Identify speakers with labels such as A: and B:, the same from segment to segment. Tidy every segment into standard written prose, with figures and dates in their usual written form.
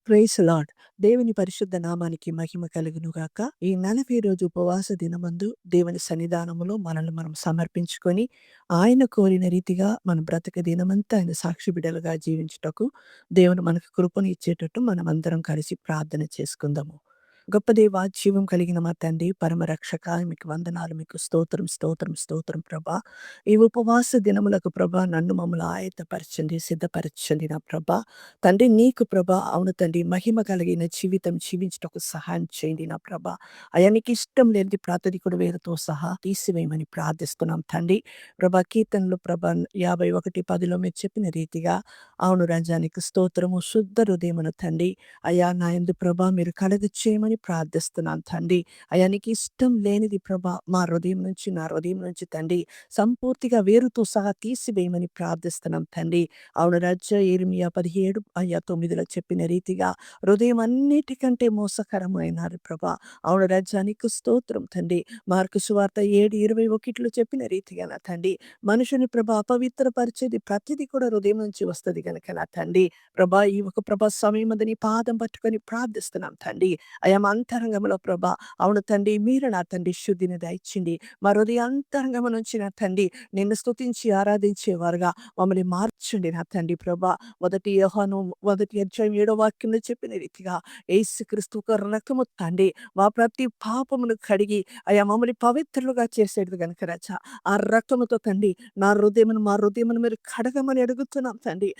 A: Praise lord. దేవుని పరిశుద్ధ నామానికి మహిమ కలుగును గాక. ఈ 40 రోజు ఉపవాస దినమందు దేవుని సన్నిధానములో మనల్ని మనం సమర్పించుకొని, ఆయన కోరిన రీతిగా మన బ్రతుకు దినమంతా ఆయన సాక్షి బిడ్డలుగా జీవించుటకు దేవుడు మనకు కృపను ఇచ్చేటట్టు మనమందరం కలిసి ప్రార్థన చేసుకుందాము. గొప్ప దేవ, జీవం కలిగిన మా తండ్రి, పరమ రక్షక, మీకు వందనాలు, మీకు స్తోత్రం, స్తోత్రం, స్తోత్రం ప్రభా. ఈ ఉపవాస దినములకు ప్రభా నన్ను మమ్మల్ని ఆయత్తపరచండి, సిద్ధపరచండి నా ప్రభా. తండ్రి నీకు ప్రభా, అవును తండ్రి, మహిమ కలిగిన జీవితం జీవించుటకు సహాయం చేయండి నా ప్రభా. అయ్యా, నీకు ఇష్టం లేనిది ప్రార్థనికుడు వేరుతో సహా తీసివేయమని ప్రార్థిస్తున్నాం తండ్రి. ప్రభా, కీర్తనలు ప్రభా 51:10 మీరు చెప్పిన రీతిగా, అవును రాజా, నీకు స్తోత్రము, శుద్ధ హృదయమును తండ్రి. అయ్యా నా యందు ప్రభా మీరు కలుగ చేయమని ప్రార్థిస్తున్నాను తండ్రి. అయ్యా, నీకు ఇష్టం లేనిది ప్రభా మా హృదయం నుంచి, నా హృదయం నుంచి తండ్రి సంపూర్తిగా వేరుతో సహా తీసివేయమని ప్రార్థిస్తున్నాం తండ్రి. అవును రాజా, యెరెమీయా 17:9 చెప్పిన రీతిగా హృదయం అన్నిటికంటే మోసకరమైనది ప్రభా. అవును రాజా, నీకు స్తోత్రం తండ్రి. మార్కు సువార్త 7:21 చెప్పిన రీతిగా నా తండ్రి, మనుషుని ప్రభా అపవిత్రపరిచేది ప్రతిది కూడా హృదయం నుంచి వస్తది గనక నా తండ్రి. ప్రభా, ఈ ఒక ప్రభా సమయమందు నీ పాదం పట్టుకొని ప్రార్థిస్తున్నాం తండ్రి. అయా మా అంతరంగంలో ప్రభా, అవును తండ్రి, మీరు నా తండ్రి శుద్ధిని దయచేయండి. మా హృదయ అంతరంగము నుంచి నా తండ్రి నిన్ను స్తుతించి ఆరాధించేవారుగా మమ్మల్ని మార్చండి నా తండ్రి ప్రభా. 1 యోహాను 1 అధ్యాయం 7 వాక్యంలో చెప్పిన రీతిగా యేసుక్రీస్తు ఒక రక్తము తండ్రి మా ప్రతి పాపమును కడిగి అయా మమ్మల్ని పవిత్రులుగా చేసేది గనుక రాజా, ఆ రక్తముతో తండ్రి మా హృదయమును మీరు కడగమని అడుగుతున్నాం తండ్రి.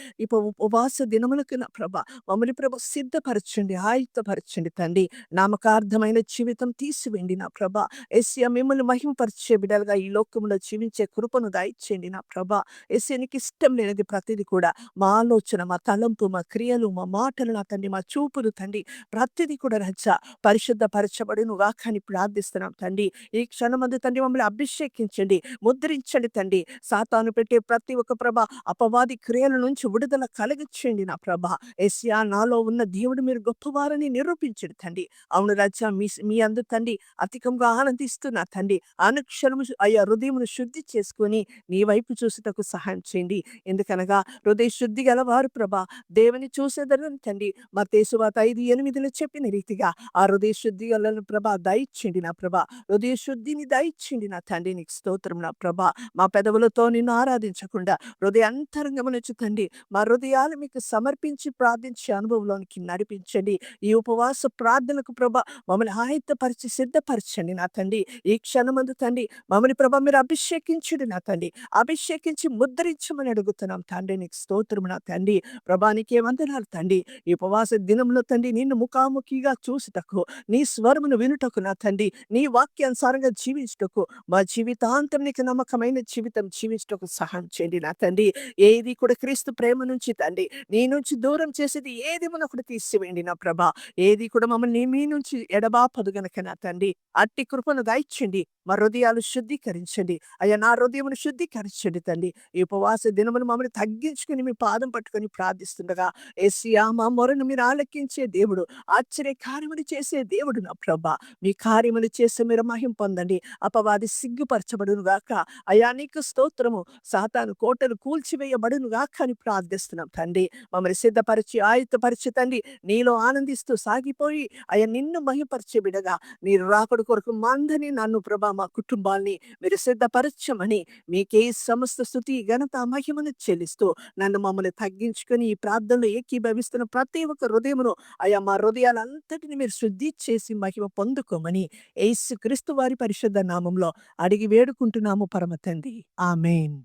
A: ఉపవాస దినములకు నా ప్రభ మమ్మల్ని ప్రభ సిద్ధపరచండి, ఆయుత్తపరచండి తండ్రి. నామకార్థమైన జీవితం తీసివేయండి నా ప్రభ. ఎస్య మిమ్మల్ని మహిమపరిచే బిడ్డలుగా ఈ లోకంలో జీవించే కృపను దయచేయండి నా ప్రభ. ఎస్య నీకు ఇష్టం లేనిది ప్రతిది కూడా మా ఆలోచన, మా తలంపు, మా క్రియలు, మా మాటలు నా తండ్రి, మా చూపులు తండ్రి, ప్రతిది కూడా రచ్చ పరిశుద్ధపరచబడును గాక అని ప్రార్థిస్తున్నాం తండ్రి. ఈ క్షణమందు తండ్రి మమ్మల్ని అభిషేకించండి, ముద్రించండి తండ్రి. సాతాను పెట్టే ప్రతి ఒక్క ప్రభ అపవాది క్రియల నుంచి విడుదల కలగచేయండి నా ప్రభ. ఎస్యా నాలో ఉన్న దేవుడు మీరు గొప్పవారని నిరూపించండి తండ్రి. అవును రాజా, మీ అందు తండ్రి అధికంగా ఆనందిస్తున్నా తండ్రి. అనుక్షణము అయ్యా హృదయమును శుద్ధి చేసుకొని నీ వైపు చూసుటకు సహాయం చేయండి. ఎందుకనగా హృదయ శుద్ధి గలవారు ప్రభ దేవుని చూసేదరని తండ్రి. మత్తయి సువార్త 5:8 చెప్పిన రీతిగా ఆ హృదయ శుద్ధి గల ప్రభ దయచేయండి నా ప్రభ. హృదయ శుద్ధిని దయచేయండి నా తండ్రి. నీకు స్తోత్రం నా ప్రభ. మా పెదవులతో నిన్ను ఆరాధించకుండా హృదయ అంతరంగము నుంచి తండ్రి మా హృదయాలు మీకు సమర్పించి ప్రార్థించే అనుభవంలోనికి నడిపించండి. ఈ ఉపవాస ప్రార్థనకు ప్రభ మమ్మల్ని ఆయుత్తపరిచి సిద్ధపరచండి నా తండ్రి. ఈ క్షణమందు తండ్రి మమ్మల్ని ప్రభ మీరు అభిషేకించుడి నా తండ్రి. అభిషేకించి ముద్రించమని అడుగుతున్నాం తండ్రి. నీకు స్తోత్రం నా తండ్రి. ప్రభా, నీకే వందనాలు తండ్రి. ఈ ఉపవాస దినంలో తండ్రి నిన్ను ముఖాముఖిగా చూసుటకు, నీ స్వరమును వినుటకు నా తండ్రి, నీ వాక్యానుసారంగా జీవించుటకు, మా జీవితాంతం నీకు నమ్మకమైన జీవితం జీవించుటకు సహాయం చేయండి నా తండ్రి. ఏది కూడా క్రీస్తు ప్రేమ నుంచి తండ్రి నీ నుంచి దూరం చేసేది ఏది మనం కూడా తీసివేయండి నా ప్రభా. ఏది కూడా మమ్మల్ని మీ నుంచి ఎడబాపదు గనక నా తండ్రి, అట్టి కృపను దయచండి. మా హృదయాలు శుద్ధీకరించండి. అయ్యా, నా హృదయమును శుద్ధీకరించండి తండ్రి. ఈ ఉపవాస దినమును మమ్మల్ని తగ్గించుకుని మీ పాదం పట్టుకొని ప్రార్థిస్తుండగా యేసయ్యా మా మొరను మీరు ఆలకించే దేవుడు, ఆశ్చర్య కార్యములు చేసే దేవుడు నా ప్రభా. మీ కార్యములు చేసి మీరు మహిం పొందండి. అపవాది సిగ్గుపరచబడును గాక. అయ్యా, నీకు స్తోత్రము. సాతాను కోటలు కూల్చివేయబడును గాక అని ప్రార్థిస్తున్నాం తండ్రి. మమ్మల్ని సిద్ధపరిచి ఆయుత్తపరిచి తండ్రి నీలో ఆనందిస్తూ సాగిపోయి అయ్యా నిన్ను మహిమపరిచే బిడగా మీరు రాకడ కొరకు మందని నన్ను ప్రభా మా కుటుంబాల్ని మీరు సిద్ధపరచమని మీకే సమస్త స్తుతి ఘనత మహిమను చెల్లిస్తూ నన్ను మమ్మల్ని తగ్గించుకొని ఈ ప్రార్థనలో ఏకీభవిస్తున్న ప్రతి ఒక్క హృదయమును అయ్యా మా హృదయాలంతటిని మీరు శుద్ధి చేసి మహిమ పొందుకోమని యేసుక్రీస్తు వారి పరిశుద్ధ నామంలో అడిగి వేడుకుంటున్నాము పరమ తండ్రి. ఆమేన్.